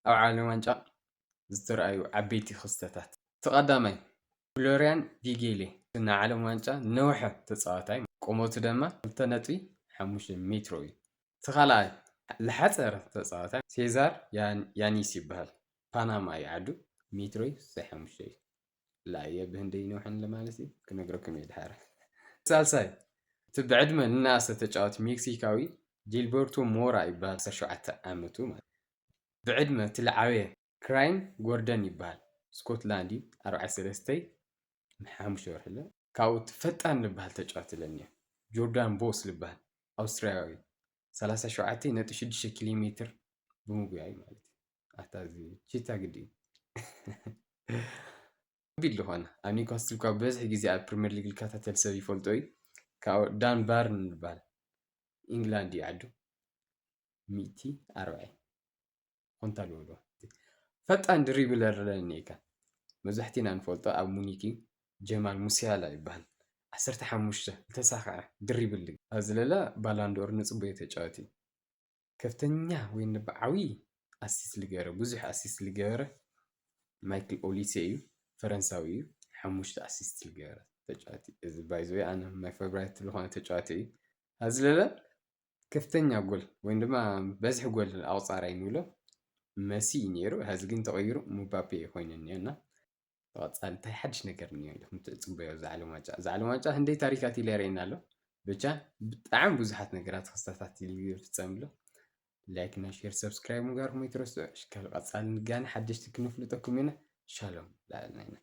ኣብ ዓለም ዋንጫ ዝተረኣዩ ዓበይቲ ክስተታት ተቐዳማይ ፍሎሪያን ቪጌሌ ናይ ዓለም ዋንጫ ነውሐ ተፃዋታይ ቁመቱ ድማ 2.5 ሜትሮ እዩ። እቲ ካልኣይ ዝሓፀረ ተፃዋታይ ሴዛር ያኒስ ይበሃል። ፓናማ እዩ ዓዱ ሜትሮ 65 እዩ። ላየ ብህንደይ ይነውሐን ለማለት እዩ ክነግረኩም እየ ድሓር። ሳልሳይ እቲ ብዕድመ ዝነኣሰ ተጫዋቲ ሜክሲካዊ ጂልበርቶ ሞራ ይበሃል 17 ዓመቱ ማለት ብዕድመ እቲ ዝዓበየ ክራይም ጎርደን ይበሃል ስኮትላንድ እዩ 43 5 ወርሒ ለ ካብኡ እቲ ፈጣን ዝበሃል ተጫዋቲ ለኒ ጆርዳን ቦስ ዝበሃል ኣውስትራያዊ 37.6 ኪሎ ሜትር ብምጉያይ ማለት እዩ። ኣታዚ ቺታ ግዲ ከቢድ ዝኾነ ኣብ ኒውካስትል እኳ በዝሒ ግዜ ኣብ ፕሪምየር ሊግ ዝከታተል ሰብ ይፈልጦ እዩ። ካብኡ ዳን ባርን ይበሃል ኢንግላንድ እዩ ዓዱ 140 ኮንታ ልበሎ ፈጣን ድሪብለር ለኒካ መብዛሕቲና ንፈልጦ ኣብ ሙኒክ እዩ ጀማል ሙሲያላ ይበሃል 15 ዝተሳክዐ ድሪብል ኣብዚ ለለ ባላንዶር ንፅበዮ ተጫዋቲ እዩ። ከፍተኛ ወይ ዓብይ ኣሲስት ዝገበረ ብዙሕ ኣሲስት ዝገበረ ማይክል ኦሊሴ እዩ ፈረንሳዊ እዩ 5 ኣሲስት ዝገበረ ተጫዋቲ እዚ ባይ ዘ ዌይ ኣነ ማይ ፌቨራይት ዝኾነ ተጫዋቲ እዩ። ኣብዚ ለለ ከፍተኛ ጎል ወይ ድማ በዝሒ ጎል ኣውፃራይ ንብሎ መሲ እዩ ነይሩ ሕዚ ግን ተቐይሩ ሙባፔ ኮይኑ እኒአና ተቐፃሊ እንታይ ሓድሽ ነገር እኒኦ ኢልኩም ትፅበዮ እዚ ዓለም ዋንጫ እዚ ዓለም ዋንጫ ክንደይ ታሪካት ኢሉ የርእየና ኣሎ ብቻ ብጣዕሚ ብዙሓት ነገራት ክስተታት ኢሉ ይፍፀም ኣሎ ላይክ እና ሼር ሰብስክራይብ ምግባርኩም ኣይትረስዑ። ቀፃሊ ንጋኒ ሓደሽቲ ክንፍልጠኩም ኢና ሻሎም ላዕልና ኢና